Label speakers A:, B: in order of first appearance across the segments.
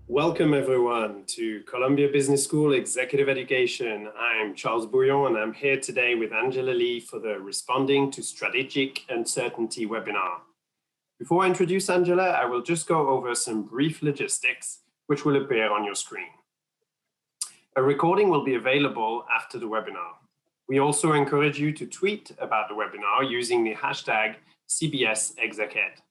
A: Welcome everyone to Columbia Business School Executive Education. I'm Charles Bouillon and I'm here today with Angela Lee for the Responding to Strategic Uncertainty webinar. Before I introduce Angela, I will just go over some brief logistics which will appear on your screen. A recording will be available after the webinar. We also encourage you to tweet about the webinar using the hashtag CBSExecEd.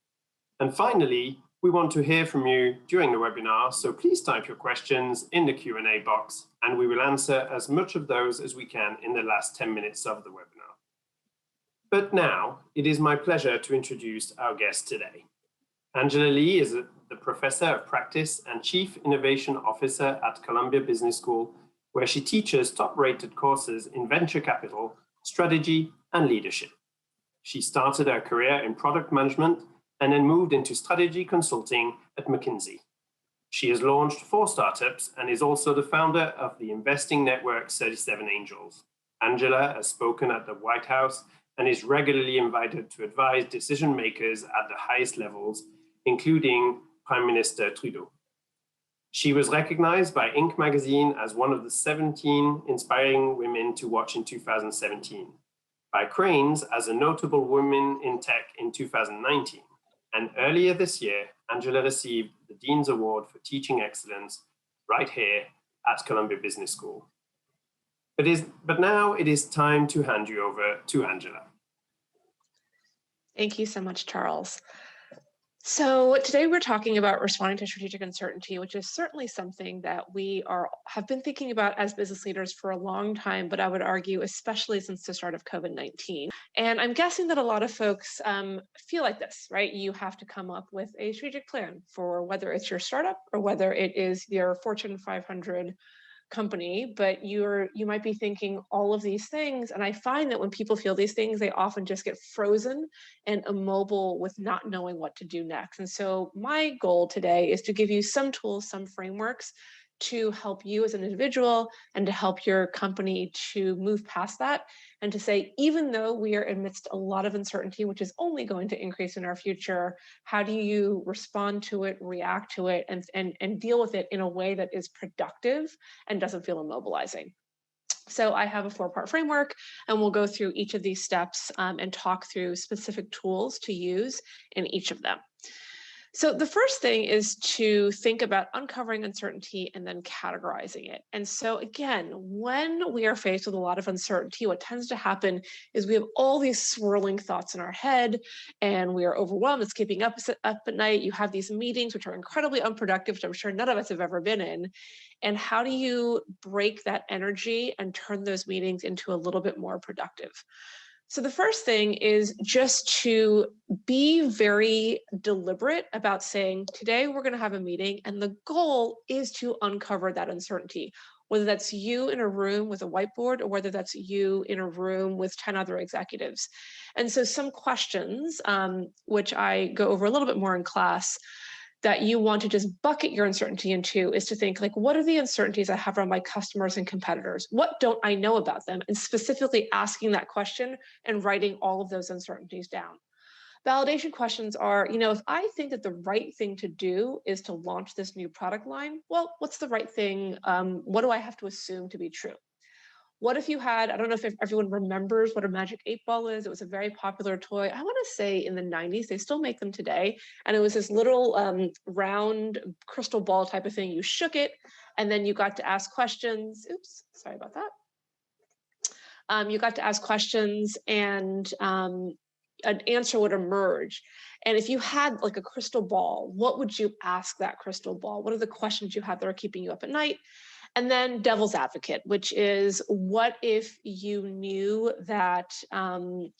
A: And finally, we want to hear from you during the webinar, so please type your questions in the Q&A box and we will answer as much of those as we can in the last 10 minutes of the webinar. But now, it is my pleasure to introduce our guest today. Angela Lee is the Professor of Practice and Chief Innovation Officer at Columbia Business School, where she teaches top-rated courses in venture capital, strategy, and leadership. She started her career in product management and then moved into strategy consulting at McKinsey. She has launched 4 startups and is also the founder of the investing network 37 Angels. Angela has spoken at the White House and is regularly invited to advise decision makers at the highest levels, including Prime Minister Trudeau. She was recognized by Inc. magazine as one of the 17 inspiring women to watch in 2017, by Crain's as a notable woman in tech in 2019. And earlier this year, Angela received the Dean's Award for Teaching Excellence right here at Columbia Business School. But now it is time to hand you over to Angela.
B: Thank you so much, Charles. So today we're talking about responding to strategic uncertainty, which is certainly something that we have been thinking about as business leaders for a long time, but I would argue especially since the start of COVID-19. And I'm guessing that a lot of folks feel like this, right? You have to come up with a strategic plan for whether it's your startup or whether it is your Fortune 500 company, but you might be thinking all of these things. And I find that when people feel these things, they often just get frozen and immobile with not knowing what to do next. And so my goal today is to give you some tools, some frameworks to help you as an individual and to help your company to move past that and to say, even though we are amidst a lot of uncertainty, which is only going to increase in our future, how do you respond to it, react to it, and deal with it in a way that is productive and doesn't feel immobilizing? So I have a 4-part framework, and we'll go through each of these steps and talk through specific tools to use in each of them. So the first thing is to think about uncovering uncertainty and then categorizing it. And so again, when we are faced with a lot of uncertainty, what tends to happen is we have all these swirling thoughts in our head and we are overwhelmed. It's keeping up at night. You have these meetings, which are incredibly unproductive, which I'm sure none of us have ever been in. And how do you break that energy and turn those meetings into a little bit more productive? So the first thing is just to be very deliberate about saying, today we're going to have a meeting and the goal is to uncover that uncertainty, whether that's you in a room with a whiteboard or whether that's you in a room with 10 other executives. And so some questions, which I go over a little bit more in class, that you want to just bucket your uncertainty into is to think like, what are the uncertainties I have around my customers and competitors? What don't I know about them? And specifically asking that question and writing all of those uncertainties down. Validation questions are, if I think that the right thing to do is to launch this new product line, well, what's the right thing? What do I have to assume to be true? What if you had, I don't know if everyone remembers what a magic 8-ball is. It was a very popular toy. I want to say in the 90s, they still make them today. And it was this little round crystal ball type of thing. You shook it and then you got to ask questions. Oops, sorry about that. You got to ask questions and an answer would emerge. And if you had like a crystal ball, what would you ask that crystal ball? What are the questions you have that are keeping you up at night? And then devil's advocate, which is what if you knew that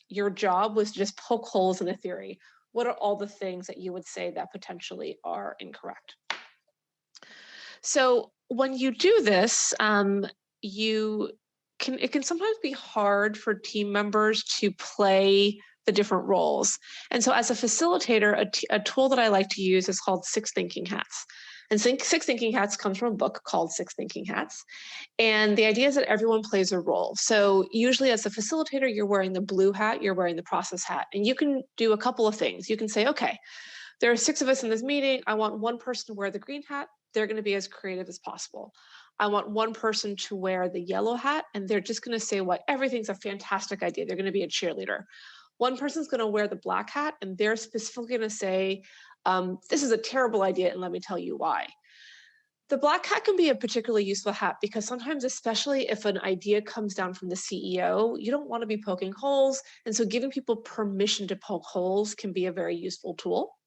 B: your job was to just poke holes in a theory? What are all the things that you would say that potentially are incorrect? So when you do this, it can sometimes be hard for team members to play the different roles. And so as a facilitator, a tool that I like to use is called 6 Thinking Hats. And 6 Thinking Hats comes from a book called 6 Thinking Hats. And the idea is that everyone plays a role. So usually as a facilitator, you're wearing the blue hat, you're wearing the process hat. And you can do a couple of things. You can say, okay, there are 6 of us in this meeting. I want one person to wear the green hat, they're going to be as creative as possible. I want one person to wear the yellow hat, and they're just going to say what everything's a fantastic idea. They're going to be a cheerleader. One person's going to wear the black hat, and they're specifically going to say, this is a terrible idea, and let me tell you why. The black hat can be a particularly useful hat because sometimes, especially if an idea comes down from the CEO, you don't want to be poking holes. And so giving people permission to poke holes can be a very useful tool.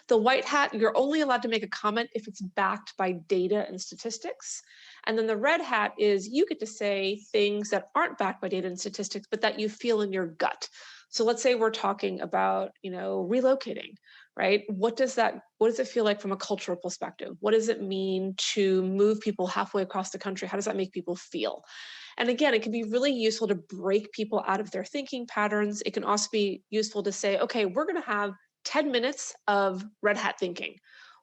B: The white hat, you're only allowed to make a comment if it's backed by data and statistics. And then the red hat is you get to say things that aren't backed by data and statistics, but that you feel in your gut. So let's say we're talking about, relocating, right? What does it feel like from a cultural perspective? What does it mean to move people halfway across the country? How does that make people feel? And again, it can be really useful to break people out of their thinking patterns. It can also be useful to say, okay, we're going to have 10 minutes of red hat thinking,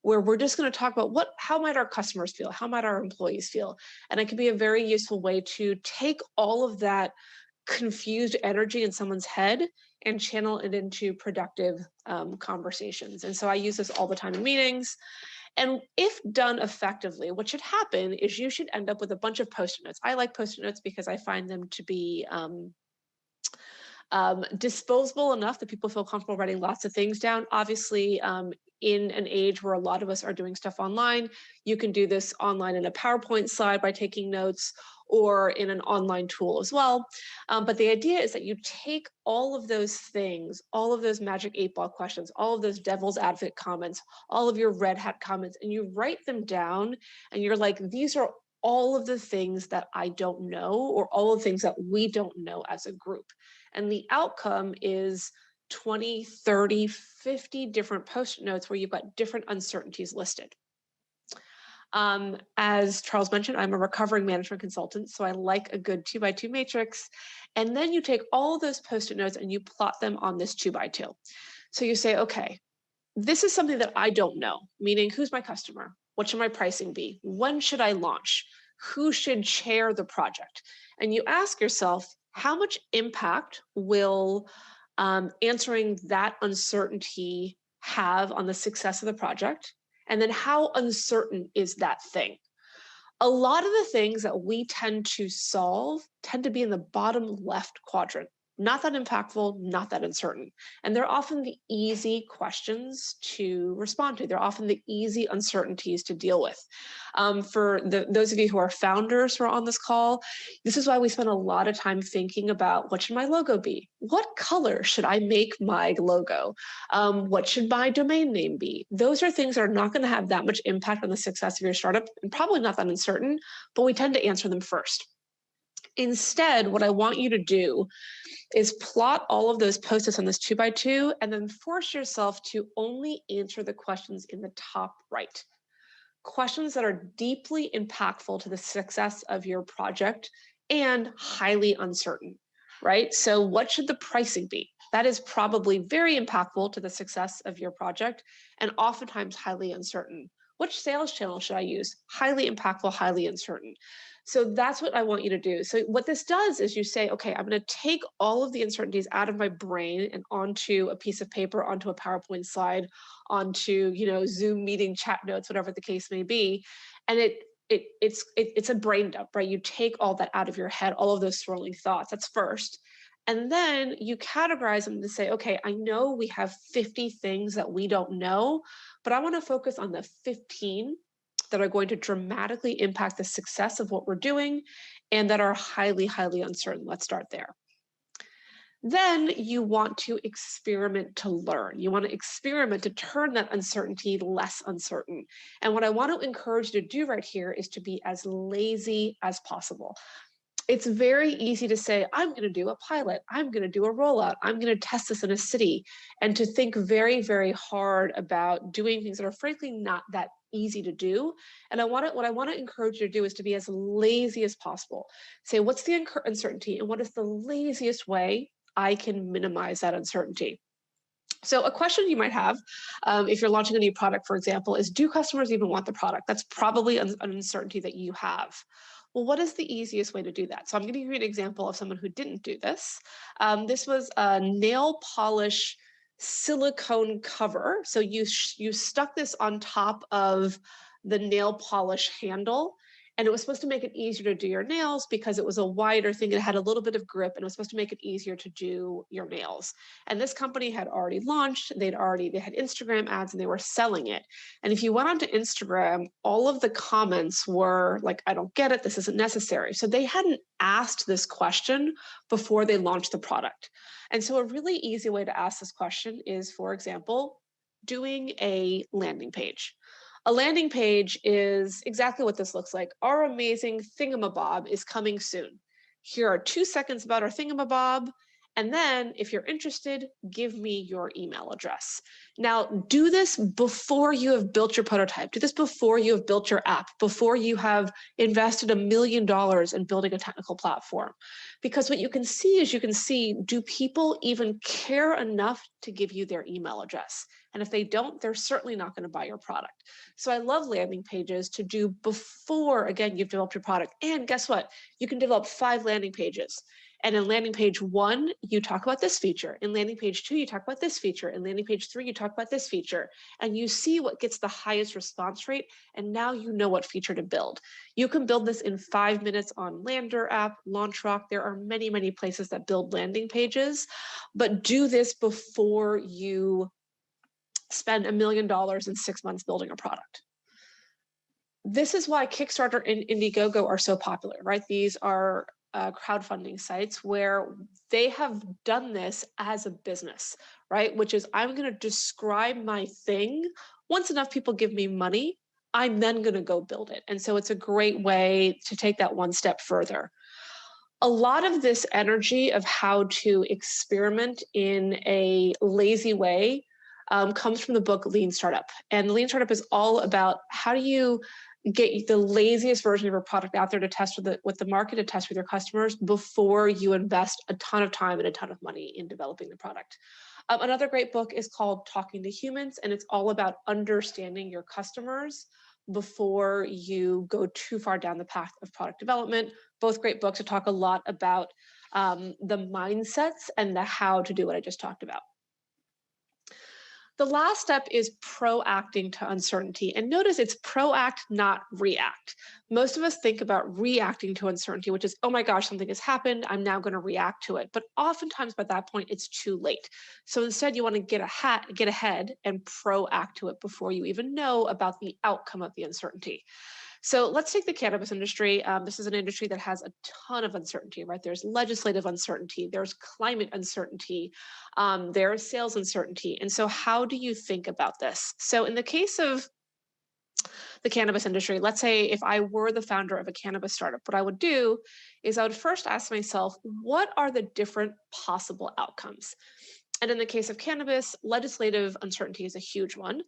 B: where we're just going to talk about how might our customers feel? How might our employees feel? And it can be a very useful way to take all of that confused energy in someone's head and channel it into productive conversations. And so I use this all the time in meetings. And if done effectively, what should happen is you should end up with a bunch of Post-it notes. I like Post-it notes because I find them to be disposable enough that people feel comfortable writing lots of things down. Obviously, in an age where a lot of us are doing stuff online, you can do this online in a PowerPoint slide by taking notes, or in an online tool as well. But the idea is that you take all of those things, all of those magic 8-ball questions, all of those devil's advocate comments, all of your red hat comments, and you write them down, and you're like, these are all of the things that I don't know, or all of the things that we don't know as a group. And the outcome is 20, 30, 50 different Post-it notes where you've got different uncertainties listed. As Charles mentioned, I'm a recovering management consultant, so I like a good 2x2 matrix. And then you take all those Post-it notes and you plot them on this 2x2. So you say, okay, this is something that I don't know, meaning who's my customer? What should my pricing be? When should I launch? Who should chair the project? And you ask yourself, how much impact will answering that uncertainty have on the success of the project? And then how uncertain is that thing? A lot of the things that we tend to solve tend to be in the bottom left quadrant. Not that impactful, not that uncertain. And they're often the easy questions to respond to. They're often the easy uncertainties to deal with. For those of you who are founders who are on this call, this is why we spend a lot of time thinking about what should my logo be? What color should I make my logo? What should my domain name be? Those are things that are not going to have that much impact on the success of your startup, and probably not that uncertain, but we tend to answer them first. Instead, what I want you to do is plot all of those Post-its on this 2x2 and then force yourself to only answer the questions in the top right. Questions that are deeply impactful to the success of your project and highly uncertain, right? So what should the pricing be? That is probably very impactful to the success of your project and oftentimes highly uncertain. Which sales channel should I use? Highly impactful, highly uncertain. So that's what I want you to do. So what this does is you say, okay, I'm going to take all of the uncertainties out of my brain and onto a piece of paper, onto a PowerPoint slide, onto Zoom meeting chat notes, whatever the case may be, and it's a brain dump, right? You take all that out of your head, all of those swirling thoughts. That's first. And then you categorize them to say, okay, I know we have 50 things that we don't know, but I want to focus on the 15 that are going to dramatically impact the success of what we're doing and that are highly, highly uncertain. Let's start there. Then you want to experiment to learn. You want to experiment to turn that uncertainty less uncertain. And what I want to encourage you to do right here is to be as lazy as possible. It's very easy to say, I'm going to do a pilot. I'm going to do a rollout. I'm going to test this in a city. And to think very, very hard about doing things that are frankly not that easy to do. And what I want to encourage you to do is to be as lazy as possible. Say, what's the uncertainty and what is the laziest way I can minimize that uncertainty? So a question you might have if you're launching a new product, for example, is do customers even want the product? That's probably an uncertainty that you have. Well, what is the easiest way to do that? So I'm going to give you an example of someone who didn't do this. This was a nail polish silicone cover. So you stuck this on top of the nail polish handle. And it was supposed to make it easier to do your nails because it was a wider thing. It had a little bit of grip and it was supposed to make it easier to do your nails. And this company had already launched, they had Instagram ads and they were selling it. And if you went onto Instagram, all of the comments were like, I don't get it, this isn't necessary. So they hadn't asked this question before they launched the product. And so a really easy way to ask this question is, for example, doing a landing page. A landing page is exactly what this looks like. Our amazing thingamabob is coming soon. Here are 2 seconds about our thingamabob. And then if you're interested, give me your email address. Now, do this before you have built your prototype. Do this before you have built your app, before you have invested $1 million in building a technical platform. Because what you can see is do people even care enough to give you their email address? And if they don't, they're certainly not going to buy your product. So I love landing pages to do before, again, you've developed your product. And guess what? You can develop 5 landing pages. And in landing page 1, you talk about this feature. In landing page 2, you talk about this feature. In landing page 3, you talk about this feature. And you see what gets the highest response rate. And now you know what feature to build. You can build this in 5 minutes on Lander app, LaunchRock. There are many, many places that build landing pages. But do this before you spend $1 million in 6 months building a product. This is why Kickstarter and Indiegogo are so popular, right? These are crowdfunding sites where they have done this as a business, right? Which is, I'm going to describe my thing. Once enough people give me money, I'm then going to go build it. And so it's a great way to take that one step further. A lot of this energy of how to experiment in a lazy way comes from the book Lean Startup. And Lean Startup is all about how do you get the laziest version of your product out there to test with the market, to test with your customers before you invest a ton of time and a ton of money in developing the product. Another great book is called Talking to Humans, and it's all about understanding your customers before you go too far down the path of product development. Both great books that talk a lot about the mindsets and the how to do what I just talked about. The last step is proacting to uncertainty. And notice it's proact, not react. Most of us think about reacting to uncertainty, which is, oh my gosh, something has happened, I'm now going to react to it. But oftentimes by that point, it's too late. So instead, you want to get ahead and proact to it before you even know about the outcome of the uncertainty. So let's take the cannabis industry. This is an industry that has a ton of uncertainty, right? There's legislative uncertainty, there's climate uncertainty, there's sales uncertainty. And so how do you think about this? So in the case of the cannabis industry, let's say if I were the founder of a cannabis startup, what I would do is I would first ask myself, what are the different possible outcomes? And in the case of cannabis, legislative uncertainty is a huge one.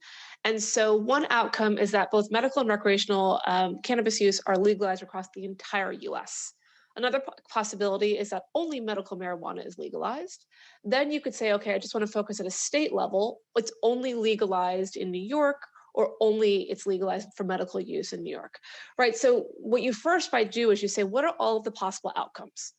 B: And so one outcome is that both medical and recreational cannabis use are legalized across the entire US. Another possibility is that only medical marijuana is legalized. Then you could say, okay, I just want to focus at a state level. It's only legalized in New York, or only it's legalized for medical use in New York, right? So what you first might do is you say, what are all of the possible outcomes?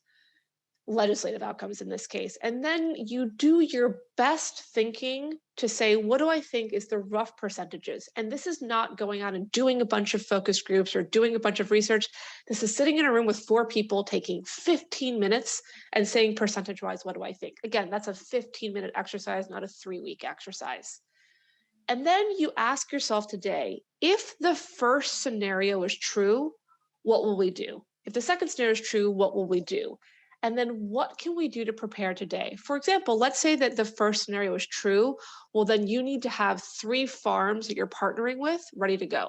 B: Legislative outcomes in this case. And then you do your best thinking to say, what do I think is the rough percentages? And this is not going out and doing a bunch of focus groups or doing a bunch of research. This is sitting in a room with 4 people, taking 15 minutes and saying percentage-wise, what do I think? Again, that's a 15-minute exercise, not a 3-week exercise. And then you ask yourself today, if the first scenario is true, what will we do? If the second scenario is true, what will we do? And then what can we do to prepare today? For example, let's say that the first scenario is true. Well, then you need to have 3 farms that you're partnering with ready to go.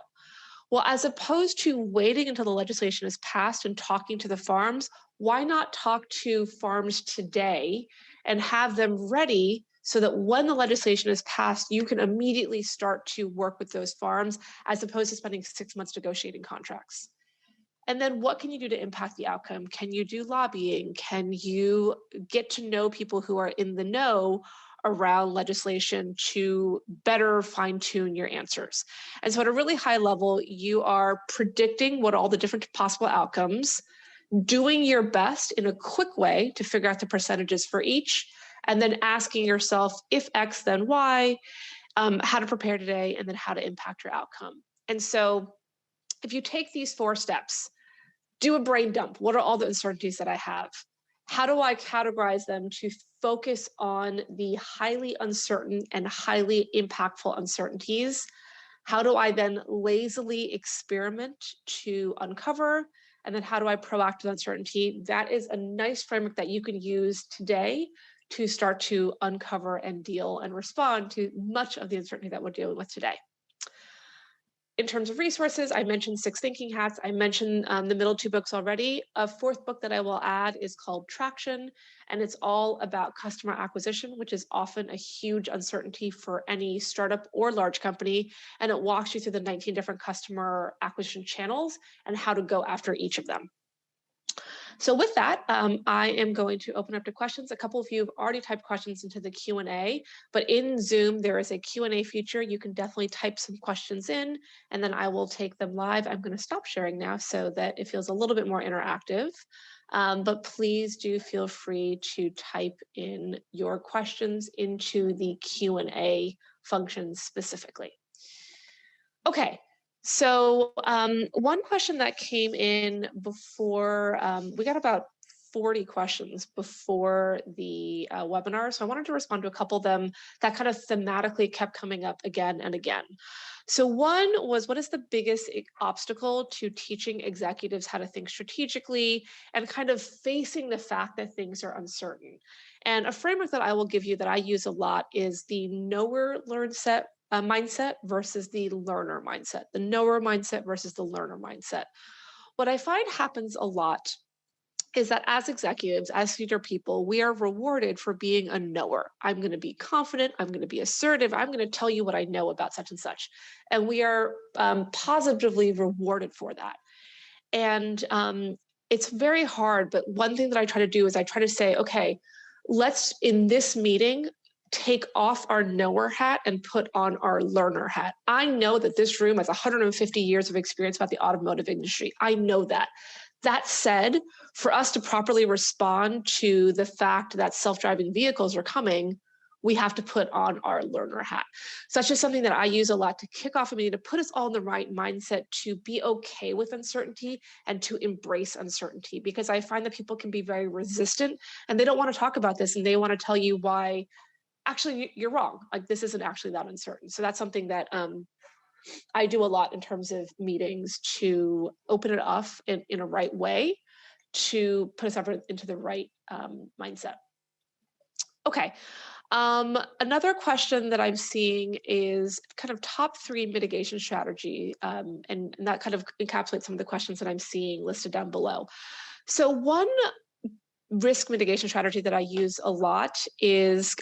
B: Well, as opposed to waiting until the legislation is passed and talking to the farms, why not talk to farms today and have them ready so that when the legislation is passed, you can immediately start to work with those farms as opposed to spending 6 months negotiating contracts? And then what can you do to impact the outcome? Can you do lobbying? Can you get to know people who are in the know around legislation to better fine-tune your answers? And so at a really high level, you are predicting what all the different possible outcomes, doing your best in a quick way to figure out the percentages for each, and then asking yourself, if X, then Y, how to prepare today, and then how to impact your outcome. And so if you take these 4 steps, do a brain dump. What are all the uncertainties that I have? How do I categorize them to focus on the highly uncertain and highly impactful uncertainties? How do I then lazily experiment to uncover? And then how do I proact with uncertainty? That is a nice framework that you can use today to start to uncover and deal and respond to much of the uncertainty that we're dealing with today. In terms of resources, I mentioned 6 thinking hats. I mentioned the middle 2 books already. A 4th book that I will add is called Traction, and it's all about customer acquisition, which is often a huge uncertainty for any startup or large company. And it walks you through the 19 different customer acquisition channels and how to go after each of them. So with that, I am going to open up to questions. A couple of you have already typed questions into the Q&A, but in Zoom, there is a Q&A feature. You can definitely type some questions in, and then I will take them live. I'm going to stop sharing now so that it feels a little bit more interactive. But please do feel free to type in your questions into the Q&A function specifically. Okay. So one question that came in before, we got about 40 questions before the webinar. So I wanted to respond to a couple of them that kind of thematically kept coming up again and again. So one was, what is the biggest obstacle to teaching executives how to think strategically and kind of facing the fact that things are uncertain? And a framework that I will give you that I use a lot is the knower learn set mindset versus the learner mindset, the knower mindset versus the learner mindset. What I find happens a lot is that as executives, as leader people, we are rewarded for being a knower. I'm going to be confident. I'm going to be assertive. I'm going to tell you what I know about such and such. And we are positively rewarded for that. And it's very hard. But one thing that I try to do is I try to say, okay, let's in this meeting, take off our knower hat and put on our learner hat. I know that this room has 150 years of experience about the automotive industry. I know that. That said, for us to properly respond to the fact that self-driving vehicles are coming, we have to put on our learner hat. So that's just something that I use a lot to kick off a meeting, to put us all in the right mindset to be okay with uncertainty and to embrace uncertainty, because I find that people can be very resistant and they don't want to talk about this and they want to tell you why actually you're wrong. Like this isn't actually that uncertain. So that's something that I do a lot in terms of meetings to open it up in a right way to put us into the right mindset. Okay. Another question that I'm seeing is kind of top 3 mitigation strategy, and that kind of encapsulates some of the questions that I'm seeing listed down below. So one risk mitigation strategy that I use a lot is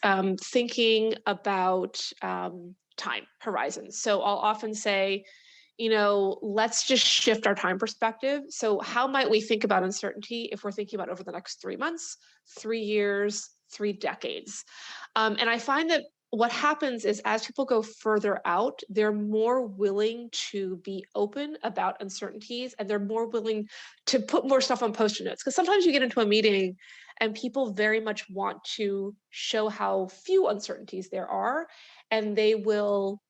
B: thinking about time horizons. So I'll often say, let's just shift our time perspective. So how might we think about uncertainty if we're thinking about over the next 3 months, 3 years, 3 decades? And I find that what happens is as people go further out, they're more willing to be open about uncertainties and they're more willing to put more stuff on Post-it notes. Because sometimes you get into a meeting and people very much want to show how few uncertainties there are, and they will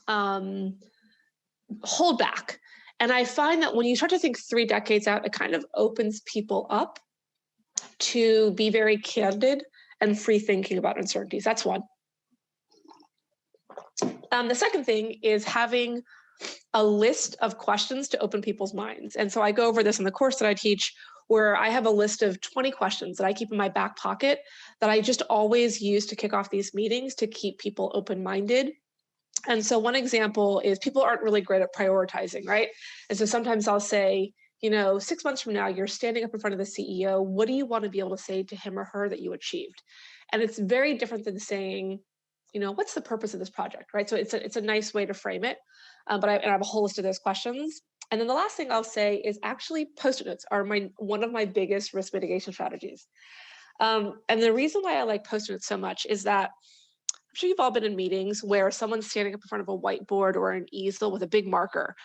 B: hold back. And I find that when you start to think 3 decades out, it kind of opens people up to be very candid and free thinking about uncertainties. That's one. The second thing is having a list of questions to open people's minds. And so I go over this in the course that I teach, where I have a list of 20 questions that I keep in my back pocket that I just always use to kick off these meetings to keep people open-minded. And so one example is people aren't really great at prioritizing, right? And so sometimes I'll say, 6 months from now, you're standing up in front of the CEO. What do you want to be able to say to him or her that you achieved? And it's very different than saying, what's the purpose of this project, right? So it's a nice way to frame it. But I have a whole list of those questions. And then the last thing I'll say is actually Post-it notes are one of my biggest risk mitigation strategies. And the reason why I like Post-it notes so much is that I'm sure you've all been in meetings where someone's standing up in front of a whiteboard or an easel with a big marker.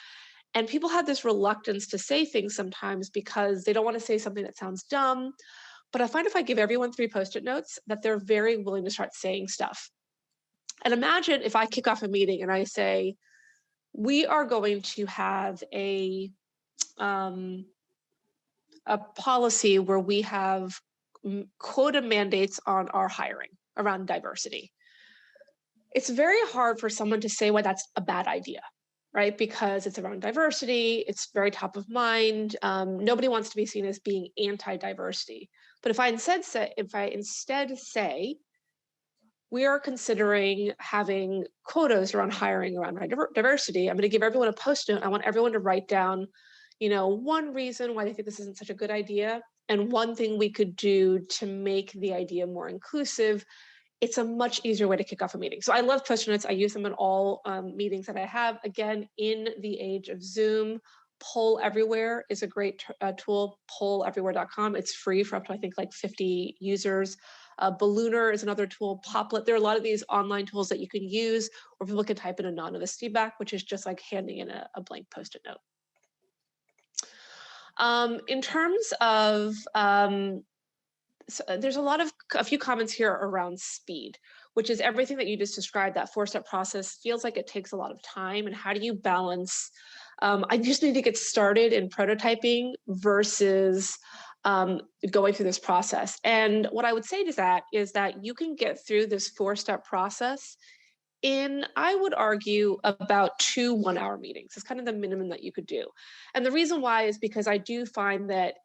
B: And people have this reluctance to say things sometimes because they don't want to say something that sounds dumb. But I find if I give everyone 3 Post-it notes, that they're very willing to start saying stuff. And imagine if I kick off a meeting and I say, we are going to have a policy where we have quota mandates on our hiring around diversity. It's very hard for someone to say why that's a bad idea, right? Because it's around diversity, it's very top of mind. Nobody wants to be seen as being anti-diversity. But if I instead say, we are considering having quotas around hiring around diversity, I'm going to give everyone a post-it note. I want everyone to write down, one reason why they think this isn't such a good idea, and one thing we could do to make the idea more inclusive. It's a much easier way to kick off a meeting. So I love post-it notes. I use them in all meetings that I have. Again, in the age of Zoom, Poll Everywhere is a great tool, polleverywhere.com. It's free for up to, I think, like 50 users. Ballooner is another tool, Poplet. There are a lot of these online tools that you can use, or people can type in anonymous feedback, which is just like handing in a blank post-it note. In terms of, so there's a few comments here around speed, which is everything that you just described. That 4-step process feels like it takes a lot of time. And how do you balance, I just need to get started in prototyping versus going through this process. And what I would say to that is that you can get through this 4-step process in, I would argue, about 2 1-hour meetings. It's kind of the minimum that you could do. And the reason why is because I do find that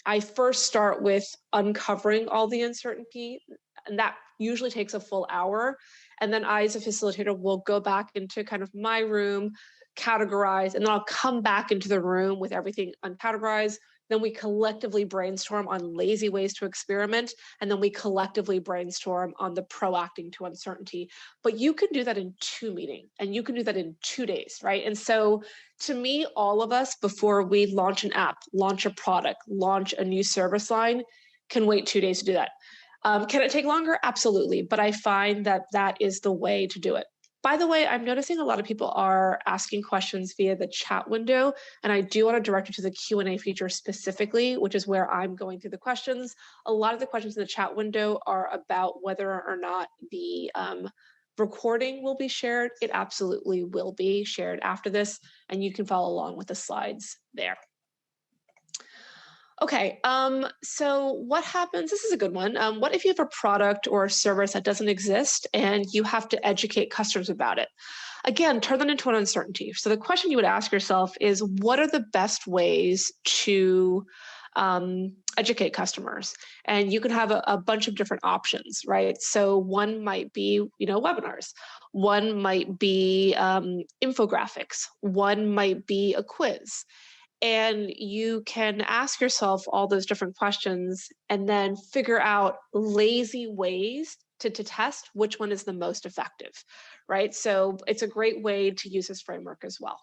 B: I first start with uncovering all the uncertainty, and that usually takes a full hour. And then I, as a facilitator, will go back into kind of my room, categorize, and then I'll come back into the room with everything uncategorized. Then we collectively brainstorm on lazy ways to experiment, and then we collectively brainstorm on the proacting to uncertainty. But you can do that in 2 meetings, and you can do that in 2 days, right? And so to me, all of us, before we launch an app, launch a product, launch a new service line, can wait 2 days to do that. Can it take longer? Absolutely. But I find that that is the way to do it. By the way, I'm noticing a lot of people are asking questions via the chat window, and I do want to direct you to the Q&A feature specifically, which is where I'm going through the questions. A lot of the questions in the chat window are about whether or not the recording will be shared. It absolutely will be shared after this, and you can follow along with the slides there. Okay, so what happens, this is a good one. What if you have a product or a service that doesn't exist and you have to educate customers about it? Again, turn that into an uncertainty. So the question you would ask yourself is, what are the best ways to educate customers? And you can have a bunch of different options, right? So one might be, webinars. One might be infographics. One might be a quiz. And you can ask yourself all those different questions and then figure out lazy ways to test which one is the most effective, right? So it's a great way to use this framework as well.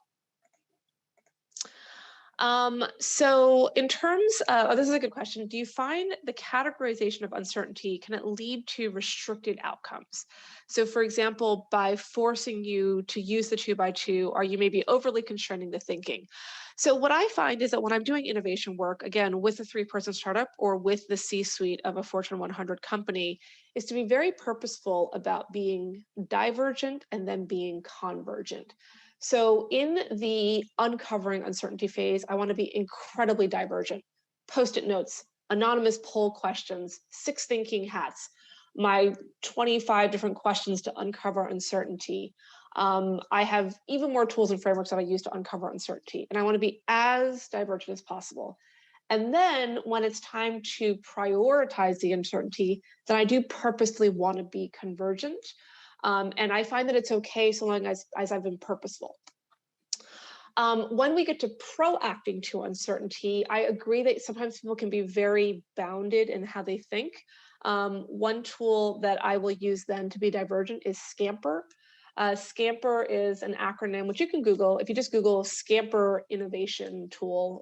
B: So in terms of, this is a good question. Do you find the categorization of uncertainty, can it lead to restricted outcomes? So for example, by forcing you to use the 2x2, are you maybe overly constraining the thinking? So what I find is that when I'm doing innovation work, again, with a 3-person startup or with the C-suite of a Fortune 100 company, is to be very purposeful about being divergent and then being convergent. So in the uncovering uncertainty phase, I want to be incredibly divergent. Post-it notes, anonymous poll questions, 6 thinking hats, my 25 different questions to uncover uncertainty. I have even more tools and frameworks that I use to uncover uncertainty, and I want to be as divergent as possible. And then when it's time to prioritize the uncertainty, then I do purposely want to be convergent. And I find that it's okay so long as I've been purposeful. When we get to proacting to uncertainty, I agree that sometimes people can be very bounded in how they think. One tool that I will use then to be divergent is Scamper. Scamper is an acronym, which you can Google. If you just Google Scamper Innovation Tool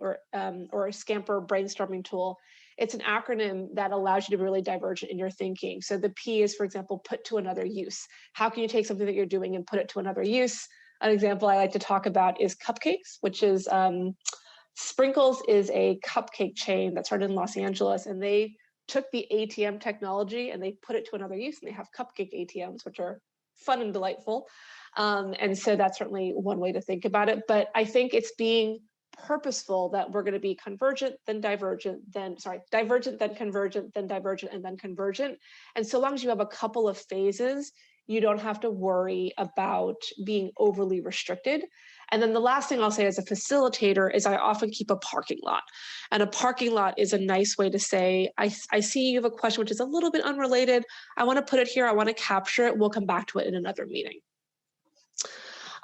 B: or Scamper Brainstorming Tool, it's an acronym that allows you to be really divergent in your thinking. So the P is, for example, put to another use. How can you take something that you're doing and put it to another use? An example I like to talk about is cupcakes, which is Sprinkles is a cupcake chain that started in Los Angeles, and they took the ATM technology and they put it to another use, and they have cupcake ATMs, which are fun and delightful. And so that's certainly one way to think about it. But I think it's being purposeful that we're going to be convergent, then divergent, divergent, then convergent, then divergent, and then convergent. And so long as you have a couple of phases, you don't have to worry about being overly restricted. And then the last thing I'll say as a facilitator is I often keep a parking lot. And a parking lot is a nice way to say, I see you have a question which is a little bit unrelated. I want to put it here. I want to capture it. We'll come back to it in another meeting.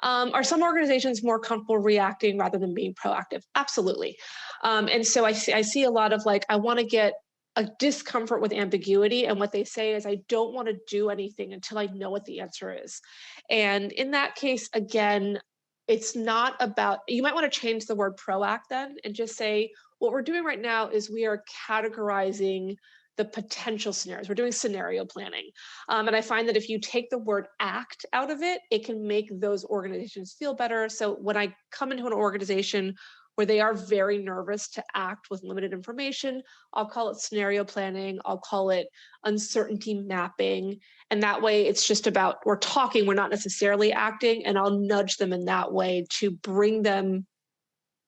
B: Are some organizations more comfortable reacting rather than being proactive? Absolutely. And so I see a lot of like, I want to get a discomfort with ambiguity. And what they say is, I don't want to do anything until I know what the answer is. And in that case, again, it's not about, you might want to change the word proact then and just say, what we're doing right now is we are categorizing the potential scenarios. We're doing scenario planning. And I find that if you take the word act out of it, it can make those organizations feel better. So when I come into an organization where they are very nervous to act with limited information, I'll call it scenario planning. I'll call it uncertainty mapping. And that way it's just about, we're talking, we're not necessarily acting, and I'll nudge them in that way to bring them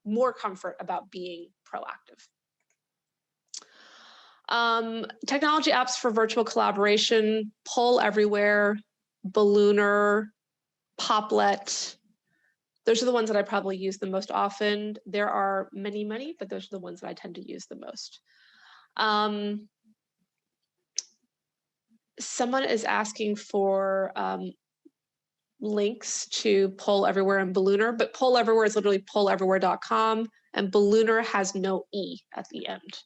B: more comfort about being proactive. Technology apps for virtual collaboration, Poll Everywhere, Ballooner, Poplet. Those are the ones that I probably use the most often. There are many, but those are the ones that I tend to use the most. Someone is asking for links to Poll Everywhere and Ballooner, but Poll Everywhere is literally polleverywhere.com, and Ballooner has no E at the end.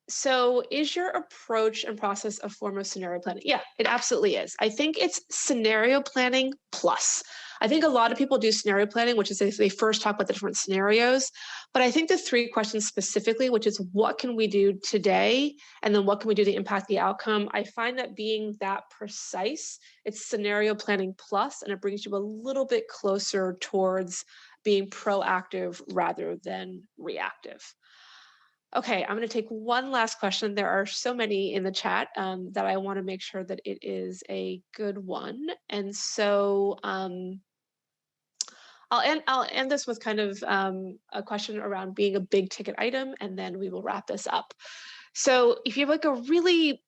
B: So is your approach and process a form of scenario planning? Yeah, it absolutely is. I think it's scenario planning plus. I think a lot of people do scenario planning, which is they first talk about the different scenarios. But I think the 3 questions specifically, which is what can we do today? And then what can we do to impact the outcome? I find that being that precise, it's scenario planning plus, and it brings you a little bit closer towards being proactive rather than reactive. Okay, I'm going to take one last question. There are so many in the chat that I want to make sure that it is a good one. And so I'll end this with kind of a question around being a big ticket item, and then we will wrap this up. So if you have like a really,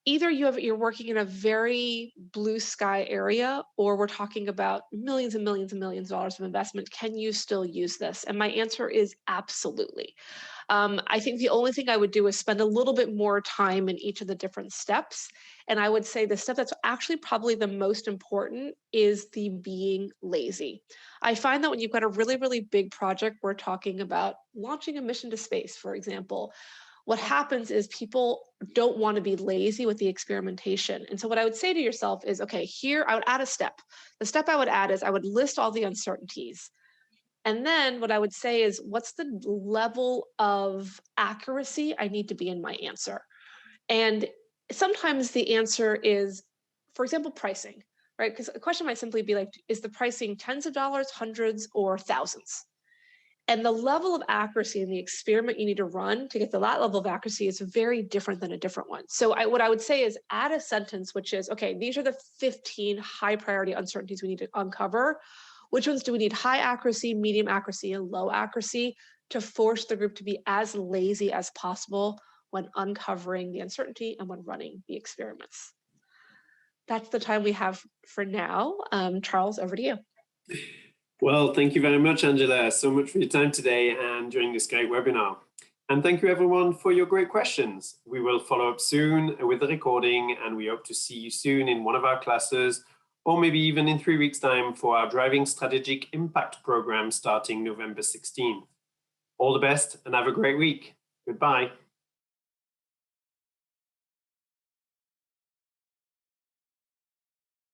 B: either you're working in a very blue sky area, or we're talking about millions and millions and millions of dollars of investment, can you still use this? And my answer is absolutely. I think the only thing I would do is spend a little bit more time in each of the different steps. And I would say the step that's actually probably the most important is the being lazy. I find that when you've got a really, really big project, we're talking about launching a mission to space, for example, what happens is people don't want to be lazy with the experimentation. And so what I would say to yourself is, okay, here I would add a step. The step I would add is I would list all the uncertainties. And then what I would say is, what's the level of accuracy I need to be in my answer? And sometimes the answer is, for example, pricing, right? Because a question might simply be like, is the pricing tens of dollars, hundreds, or thousands? And the level of accuracy in the experiment you need to run to get to that level of accuracy is very different than a different one. So what I would say is add a sentence, which is, okay, these are the 15 high priority uncertainties we need to uncover. Which ones do we need high accuracy, medium accuracy, and low accuracy to force the group to be as lazy as possible when uncovering the uncertainty and when running the experiments? That's the time we have for now. Charles, over to you.
A: Well, thank you very much, Angela, so much for your time today and during this great webinar. And thank you everyone for your great questions. We will follow up soon with the recording, and we hope to see you soon in one of our classes, or maybe even in 3 weeks' time for our Driving Strategic Impact program starting November 16th. All the best and have a great week. Goodbye.